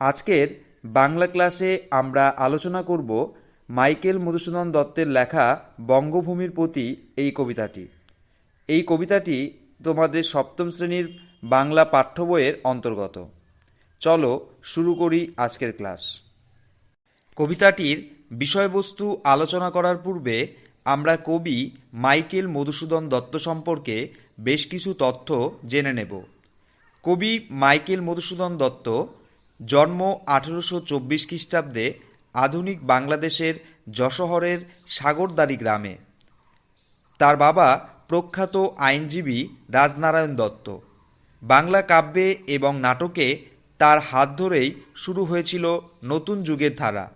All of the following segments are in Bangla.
আজকের বাংলা ক্লাসে আমরা আলোচনা করব মাইকেল মধুসূদন দত্তের লেখা বঙ্গভূমির প্রতি এই কবিতাটি। এই কবিতাটি তোমাদের সপ্তম শ্রেণীর বাংলা পাঠ্য বইয়ের অন্তর্গত। চলো শুরু করি আজকের ক্লাস। কবিতাটির বিষয়বস্তু আলোচনা করার পূর্বে আমরা কবি মাইকেল মধুসূদন দত্ত সম্পর্কে বেশ কিছু তথ্য জেনে নেব। কবি মাইকেল মধুসূদন দত্ত জন্ম 1824 খ্রিস্টাব্দে আধুনিক বাংলাদেশের যশোহরের সাগরদাড়ি গ্রামে। তার বাবা প্রখ্যাত আইনজীবী রাজনারায়ণ দত্ত। বাংলা কাব্যে এবং নাটকে তার হাত ধরেই শুরু হয়েছিল নতুন যুগের ধারা।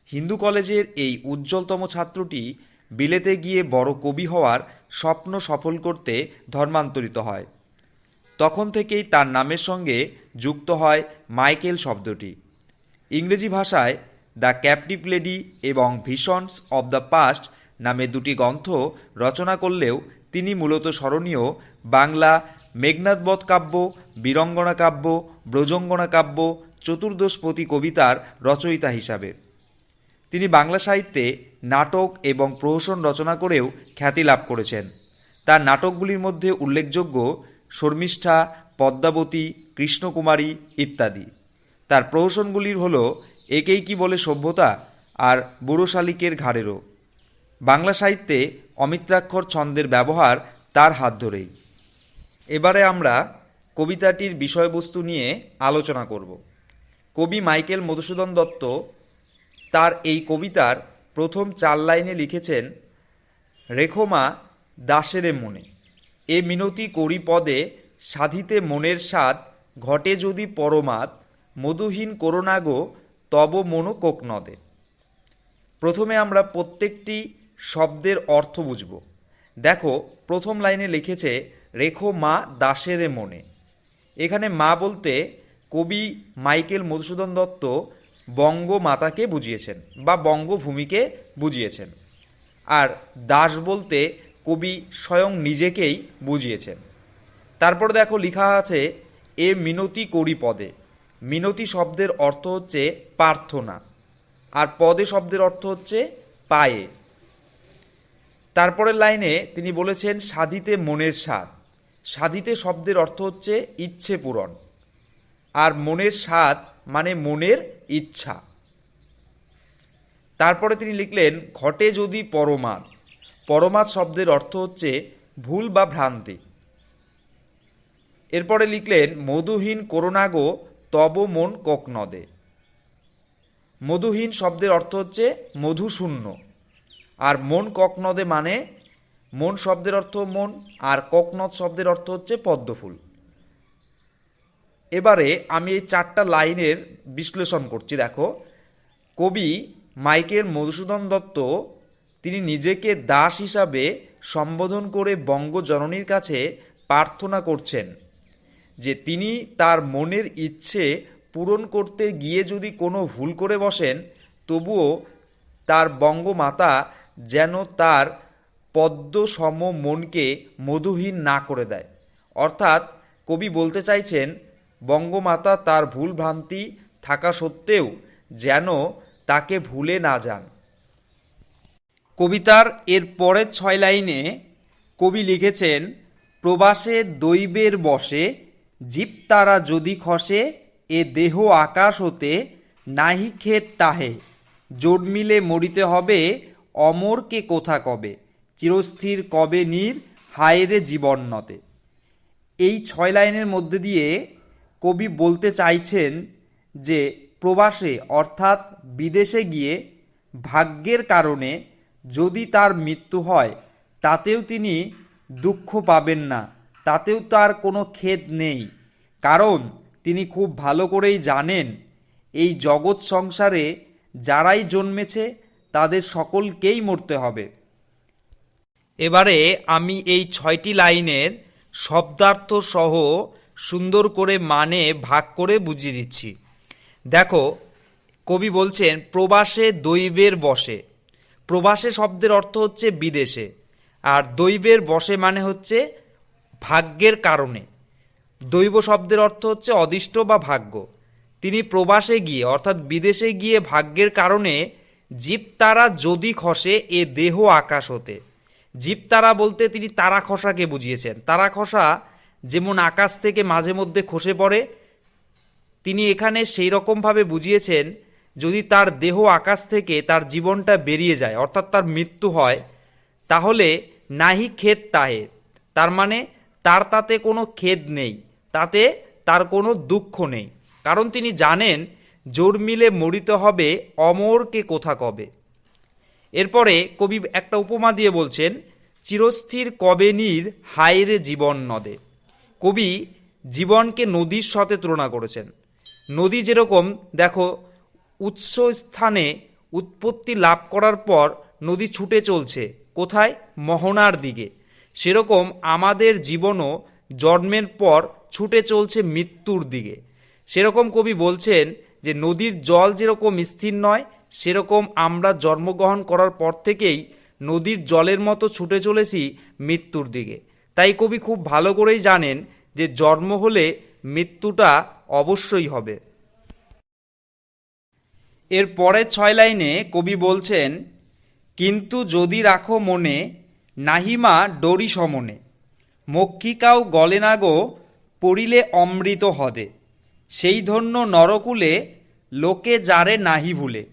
হিন্দু কলেজের এই উজ্জ্বলতম ছাত্রটি বিলেতে গিয়ে বড় কবি হওয়ার স্বপ্ন সফল করতে ধর্মান্তরিত হয়। তখন থেকেই তার নামের সঙ্গে যুক্ত হয় মাইকেল শব্দটি। ইংরেজি ভাষায় দ্য ক্যাপটিভ লেডি এবং ভিশনস অব দ্য পাস্ট নামে দুটি গ্রন্থ রচনা করলেও তিনি মূলত স্মরণীয় বাংলা মেঘনাদবধ কাব্য, বীরঙ্গনা কাব্য, ব্রজঙ্গনা কাব্য, চতুর্দশপদী কবিতার রচয়িতা হিসাবে। তিনি বাংলা সাহিত্যে নাটক এবং প্রহসন রচনা করেও খ্যাতি লাভ করেছেন। তার নাটকগুলির মধ্যে উল্লেখযোগ্য শর্মিষ্ঠা, পদ্মাবতী, কৃষ্ণকুমারী ইত্যাদি। তার প্রহসনগুলির হল একেই কি বলে সভ্যতা আর বুড়ো শালিকের ঘাড়েরও। বাংলা সাহিত্যে অমিত্রাক্ষর ছন্দের ব্যবহার তার হাত ধরেই। এবারে আমরা কবিতাটির বিষয়বস্তু নিয়ে আলোচনা করব। কবি মাইকেল মধুসূদন দত্ত তার এই কবিতার প্রথম 4 লাইনে লিখেছেন, রেখো মা দাসেরে মনে, এ মিনতি করি পদে, সাধিতে মনের স্বাদ, ঘটে যদি পরমাদ, মধুহীন করোনাগো তব মনো কোক নদে। প্রথমে আমরা প্রত্যেকটি শব্দের অর্থ বুঝব। দেখো, প্রথম লাইনে লিখেছে রেখো মা দাসেরে মনে। এখানে মা বলতে কবি মাইকেল মধুসূদন দত্ত বঙ্গমাতাকে বুঝিয়েছেন বা বঙ্গভূমিকে বুঝিয়েছেন। আর দাস বলতে কবি স্বয়ং নিজেকেই বুঝিয়েছেন। তারপর দেখো লেখা আছে এ মিনতি করি পদে। মিনতি শব্দের অর্থ হচ্ছে প্রার্থনা, আর পদে শব্দের অর্থ হচ্ছে পায়ে। তারপরের লাইনে তিনি বলেছেন সাধিতে মনের স্বাদ। সাধিতে শব্দের অর্থ হচ্ছে ইচ্ছে পূরণ, আর মনের স্বাদ মানে মনের ইচ্ছা। তারপরে তিনি লিখলেন ঘটে যদি পরমাদ। পরমাদ শব্দের অর্থ হচ্ছে ভুল বা ভ্রান্তি। এরপরে লিখলেন মধুহীন করোনাগো তব মন কোক নদে। মধুহীন শব্দের অর্থ হচ্ছে মধুশূন্য, আর মন কক নদে মানে মন শব্দের অর্থ মন, আর কোকনদ শব্দের অর্থ হচ্ছে পদ্মফুল। এবারে আমি এই 4টা লাইনের বিশ্লেষণ করছি। দেখো, কবি মাইকেল মধুসূদন দত্ত তিনি নিজেকে দাস হিসাবে সম্বোধন করে বঙ্গজননীর কাছে প্রার্থনা করছেন যে তিনি তার মনের ইচ্ছে পূরণ করতে গিয়ে যদি কোনো ভুল করে বসেন, তবুও তার বঙ্গমাতা যেন তার পদ্ম সম মনকে মধুহীন না করে দেয়। অর্থাৎ কবি বলতে চাইছেন বঙ্গমাতা তার ভুল ভ্রান্তি থাকা সত্ত্বেও যেন তাকে ভুলে না যান। কবিতার এর পরের 6 লাইনে কবি লিখেছেন প্রবাসে দৈবের বসে, জীব তারা যদি খসে, এ দেহ আকাশ হতে, নাহি ক্ষেত তাহে, জোট মিলে মরিতে হবে, অমরকে কোথা কবে, চিরস্থির কবে নীর, হায়রে জীবন নতে। এই 6 লাইনের মধ্যে দিয়ে কবি বলতে চাইছেন যে প্রবাসে অর্থাৎ বিদেশে গিয়ে ভাগ্যের কারণে যদি তার মৃত্যু হয়, তাতেও তিনি দুঃখ পাবেন না, তাতেও তার কোনো খেদ নেই। কারণ তিনি খুব ভালো করেই জানেন এই জগৎ সংসারে যারাই জন্মেছে তাদের সকলকেই মরতে হবে। এবারে আমি এই 6টি লাইনের শব্দার্থ সহ সুন্দর করে মানে ভাগ করে বুঝিয়ে দিচ্ছি। দেখো, কবি বলছেন প্রবাসে দৈবের বসে। প্রবাসে শব্দের অর্থ হচ্ছে বিদেশে, আর দৈবের বসে মানে হচ্ছে ভাগ্যের কারণে। দৈব শব্দের অর্থ হচ্ছে অদিষ্ট বা ভাগ্য। তিনি প্রবাসে গিয়ে অর্থাৎ বিদেশে গিয়ে ভাগ্যের কারণে জীবতারা যদি খসে এ দেহ আকাশ হতে। জীবতারা বলতে তিনি তারা খসাকে বুঝিয়েছেন। তারা খসা যেমন আকাশ থেকে মাঝে মধ্যে খসে পড়ে, তিনি এখানে সেই রকমভাবে বুঝিয়েছেন যদি তার দেহ আকাশ থেকে তার জীবনটা বেরিয়ে যায় অর্থাৎ তার মৃত্যু হয়, তাহলে নাহি খেদ তাহে, তার মানে তার তাতে কোনো খেদ নেই, তাতে তার কোনো দুঃখ নেই, কারণ তিনি জানেন জোর মিলে মরিতে হবে অমরকে কোথা কবে। এরপরে কবি একটা উপমা দিয়ে বলছেন, চিরস্থির কবে নীর হায়রে জীবন নদে। কবি জীবনকে নদীর সাথে তুলনা করেছেন। নদী যেরকম দেখো উৎস স্থানে উৎপত্তি লাভ করার পর নদী ছুটে চলছে কোথায়? মোহনার দিকে। সেরকম আমাদের জীবনও জন্মের পর ছুটে চলছে মৃত্যুর দিকে। সেরকম কবি বলছেন যে নদীর জল যেরকম স্থির নয়, সেরকম আমরা জন্মগ্রহণ করার পর থেকেই নদীর জলের মতো ছুটে চলেছি মৃত্যুর দিকে। তাই কবি খুব ভালো করেই জানেন যে জন্ম হলে মৃত্যুটা অবশ্যই হবে। এর পরের 6 লাইনে কবি বলছেন, কিন্তু যদি রাখো মনে নাহিমা ডরি সমনে, মক্ষিকাও গলে না গো পড়িলে অমৃত হদে, সেই ধন্য নরকুলে লোকে যারে নাহি ভুলে,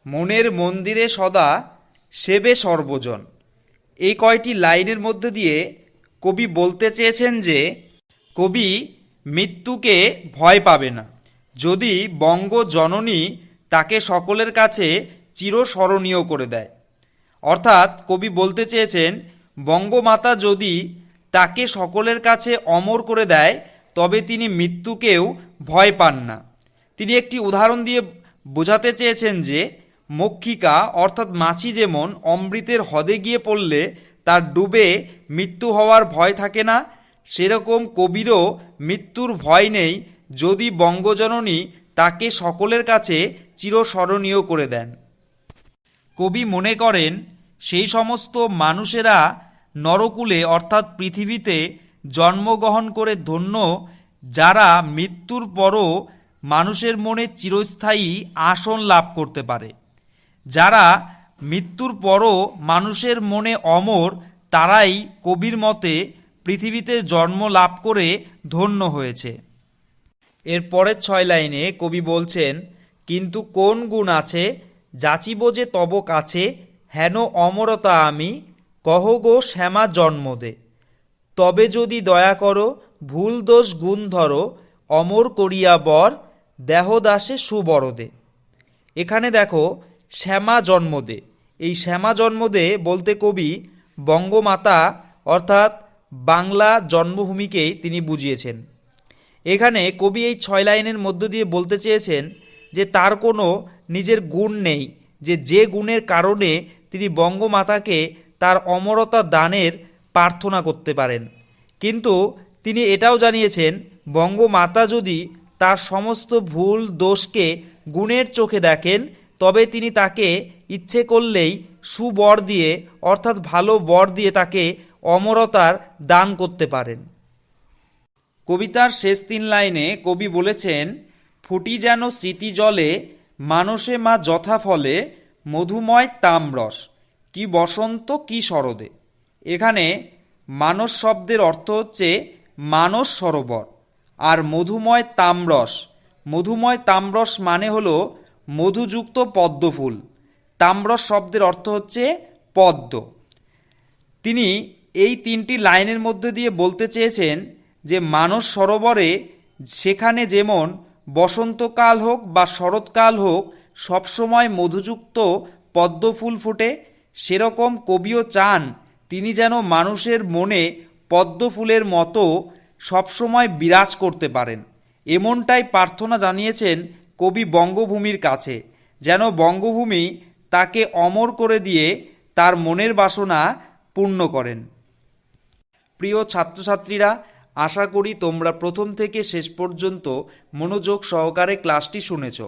মনের মন্দিরে সদা সেবে সর্বজন। এই কয়টি লাইনের মধ্যে দিয়ে কবি বলতে চেয়েছেন যে কবি মৃত্যুকে ভয় পাবে না যদি বঙ্গ জননী তাকে সকলের কাছে চিরস্মরণীয় করে দেয়। অর্থাৎ কবি বলতে চেয়েছেন বঙ্গমাতা যদি তাকে সকলের কাছে অমর করে দেয় তবে তিনি মৃত্যুকেও ভয় পান না। তিনি একটি উদাহরণ দিয়ে বোঝাতে চেয়েছেন যে মক্ষিকা অর্থাৎ মাছি যেমন অমৃতের হ্রদে গিয়ে পড়লে তার ডুবে মৃত্যু হওয়ার ভয় থাকে না, সেরকম কবিরও মৃত্যুর ভয় নেই যদি বঙ্গজননী তাকে সকলের কাছে চিরস্মরণীয় করে দেন। কবি মনে করেন সেই সমস্ত মানুষেরা নরকুলে অর্থাৎ পৃথিবীতে জন্মগ্রহণ করে ধন্য, যারা মৃত্যুর পরও মানুষের মনে চিরস্থায়ী আসন লাভ করতে পারে। যারা মৃত্যুর পরও মানুষের মনে অমর, তারাই কবির মতে পৃথিবীতে জন্ম লাভ করে ধন্য হয়েছে। এর পরের 6 লাইনে কবি বলছেন, কিন্তু কোন গুণ আছে যাচিব যে তব কাছে, হেন অমরতা আমি কহ গো শ্যামা জন্ম দে, তবে যদি দয়া করো ভুল দোষ গুণ ধরো, অমর করিয়া বর দেহদাসে সুবরদে। এখানে দেখো শ্যামা জন্ম দে, এই শ্যামা জন্ম দে বলতে কবি বঙ্গমাতা অর্থাৎ বাংলা জন্মভূমিকেই তিনি বুঝিয়েছেন। এখানে কবি এই 6 লাইনের মধ্য দিয়ে বলতে চেয়েছেন যে তার কোনো নিজের গুণ নেই, যে গুণের কারণে তিনি বঙ্গমাতাকে তার অমরতা দানের প্রার্থনা করতে পারেন। কিন্তু তিনি এটাও জানিয়েছেন বঙ্গমাতা যদি তার সমস্ত ভুল দোষকে গুণের চোখে দেখেন তবে তিনি তাকে ইচ্ছে করলেই সুবর দিয়ে অর্থাৎ ভালো বর দিয়ে তাকে অমরতার দান করতে পারেন। কবিতার শেষ 3 লাইনে কবি বলেছেন, ফুটি যেন স্মৃতি জলে মানসে মা যথাফলে, মধুময় তামরস কি বসন্ত কি শরদে। এখানে মানস শব্দের অর্থ হচ্ছে মানস সরোবর, আর মধুময় তামরস, মধুময় তামরস মানে হলো মধুযুক্ত পদ্মফুল। তাম্রস শব্দের অর্থ হচ্ছে পদ্ম। তিনি এই 3টি লাইনের মধ্যে দিয়ে বলতে চেয়েছেন যে মানস সরোবরে সেখানে যেমন বসন্তকাল হোক বা শরৎকাল হোক সবসময় মধুযুক্ত পদ্মফুল ফোটে, সেরকম কবিও চান তিনি যেন মানুষের মনে পদ্মফুলের মতো সবসময় বিরাজ করতে পারেন। এমনটাই প্রার্থনা জানিয়েছেন কবি বঙ্গভূমির কাছে, যেন বঙ্গভূমি তাকে অমর করে দিয়ে তার মনের বাসনা পূর্ণ করেন। প্রিয় ছাত্রছাত্রীরা, আশা করি তোমরা প্রথম থেকে শেষ পর্যন্ত মনোযোগ সহকারে ক্লাসটি শুনেছ।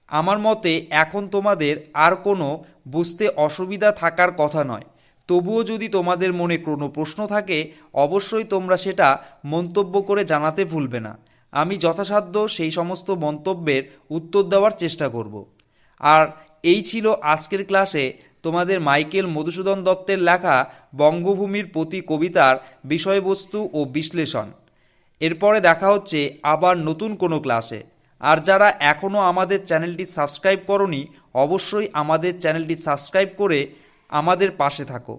আমার মতে এখন তোমাদের আর কোনো বুঝতে অসুবিধা থাকার কথা নয়। তবুও যদি তোমাদের মনে কোনো প্রশ্ন থাকে অবশ্যই তোমরা সেটা মন্তব্য করে জানাতে ভুলবে না। আমি যথাসাধ্য সেই সমস্ত মন্তব্যের উত্তর দেওয়ার চেষ্টা করব। আর এই ছিল আজকের ক্লাসে তোমাদের মাইকেল মধুসূদন দত্তের লেখা বঙ্গভূমির প্রতি কবিতার বিষয়বস্তু ও বিশ্লেষণ। এরপরে দেখা হচ্ছে আবার নতুন কোনো ক্লাসে। আর যারা এখনও আমাদের চ্যানেলটি সাবস্ক্রাইব করনি, অবশ্যই আমাদের চ্যানেলটি সাবস্ক্রাইব করে আমাদের পাশে থাকো।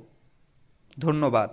ধন্যবাদ।